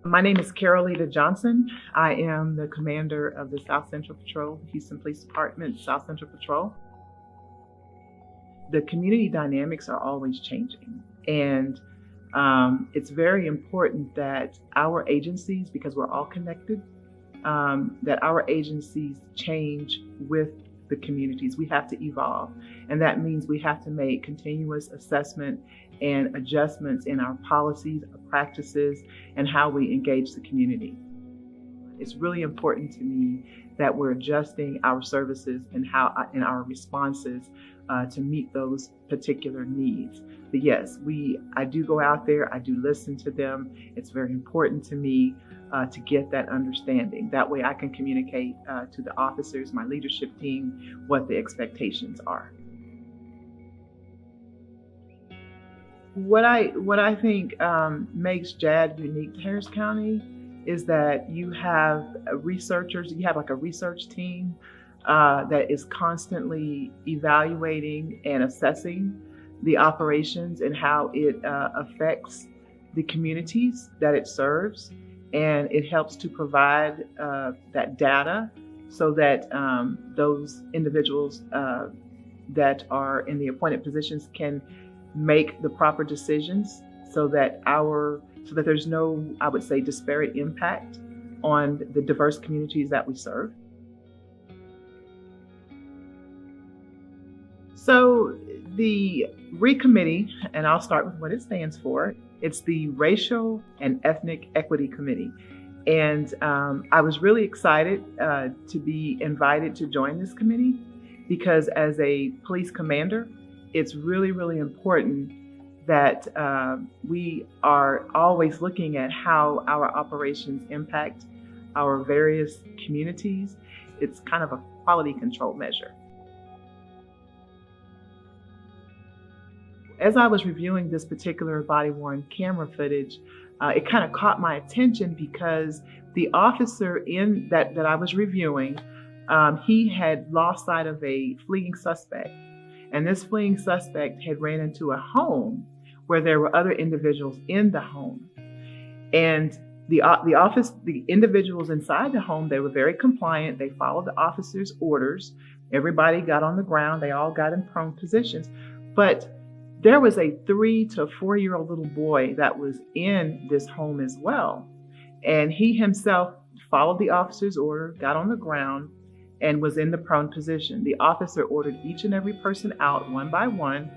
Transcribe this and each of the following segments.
My name is Caroleta Johnson. I am the commander of the South Central Patrol, Houston Police Department, South Central Patrol. The community dynamics are always changing, and it's very important that our agencies, because we're all connected, that our agencies change with the communities. We have to evolve, and that means we have to make continuous assessment and adjustments in our policies, our practices, and how we engage the community. It's really important to me that we're adjusting our services and our responses to meet those particular needs. But yes, I do go out there, I do listen to them. It's very important to me to get that understanding. That way I can communicate to the officers, my leadership team, what the expectations are. What I think makes JAD unique to Harris County is that you have researchers, you have like a research team that is constantly evaluating and assessing the operations and how it affects the communities that it serves. And it helps to provide that data so that those individuals that are in the appointed positions can make the proper decisions so that there's no, I would say, disparate impact on the diverse communities that we serve. So the RE Committee, and I'll start with what it stands for. It's the Racial and Ethnic Equity Committee. And I was really excited to be invited to join this committee because as a police commander, it's really, really important that we are always looking at how our operations impact our various communities. It's kind of a quality control measure. As I was reviewing this particular body-worn camera footage, it kind of caught my attention because the officer that I was reviewing, he had lost sight of a fleeing suspect. And this fleeing suspect had ran into a home where there were other individuals in the home. And the individuals inside the home, they were very compliant. They followed the officer's orders. Everybody got on the ground. They all got in prone positions. But there was a 3 to 4-year-old little boy that was in this home as well. And he himself followed the officer's order, got on the ground, and was in the prone position. The officer ordered each and every person out one by one.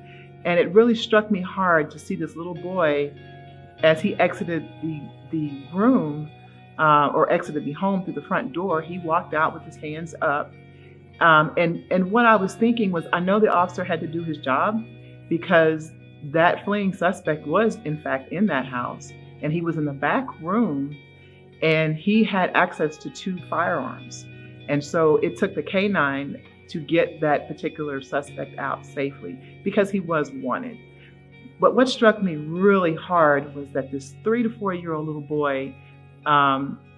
And it really struck me hard to see this little boy as he exited the room or exited the home through the front door. He walked out with his hands up. And what I was thinking was, I know the officer had to do his job because that fleeing suspect was in fact in that house, and he was in the back room, and he had access to 2 firearms. And so it took the K-9 to get that particular suspect out safely because he was wanted. But what struck me really hard was that this 3 to 4-year-old little boy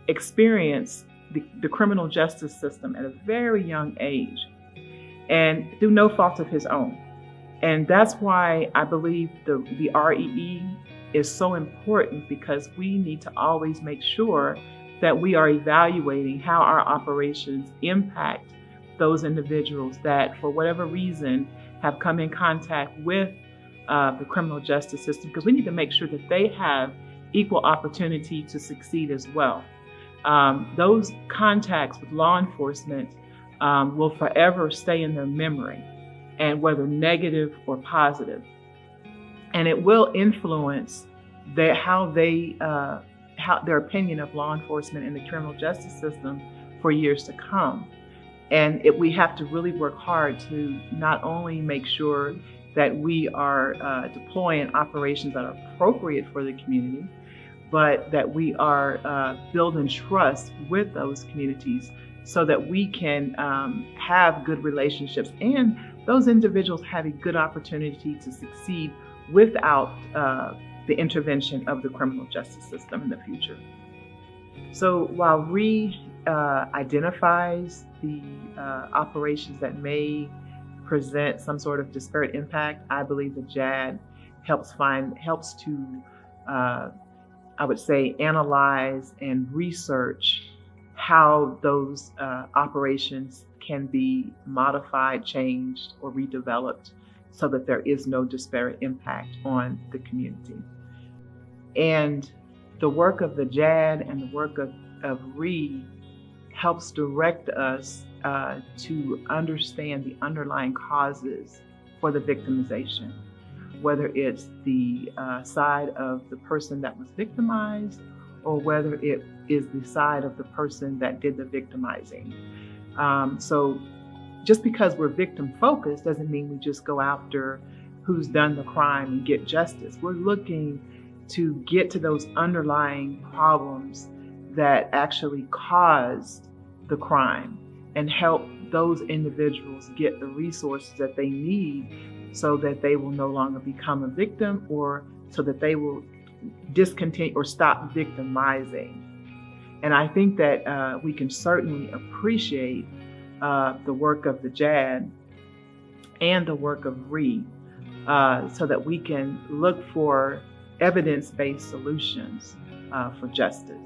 experienced the criminal justice system at a very young age and through no fault of his own. And that's why I believe the REE is so important, because we need to always make sure that we are evaluating how our operations impact those individuals that, for whatever reason, have come in contact with the criminal justice system, because we need to make sure that they have equal opportunity to succeed as well. Those contacts with law enforcement will forever stay in their memory, and whether negative or positive. And it will influence how their opinion of law enforcement and the criminal justice system for years to come. And we have to really work hard to not only make sure that we are deploying operations that are appropriate for the community, but that we are building trust with those communities so that we can have good relationships and those individuals have a good opportunity to succeed without the intervention of the criminal justice system in the future. So while RE identifies the operations that may present some sort of disparate impact, I believe that JAD helps to I would say, analyze and research how those operations can be modified, changed, or redeveloped so that there is no disparate impact on the community. And the work of the JAD and the work of RE helps direct us to understand the underlying causes for the victimization, whether it's the side of the person that was victimized or whether it is the side of the person that did the victimizing. So just because we're victim focused doesn't mean we just go after who's done the crime and get justice. We're looking to get to those underlying problems that actually caused the crime and help those individuals get the resources that they need so that they will no longer become a victim, or so that they will discontinue or stop victimizing. And I think that we can certainly appreciate the work of the JAD and the work of RE so that we can look for evidence-based solutions for justice.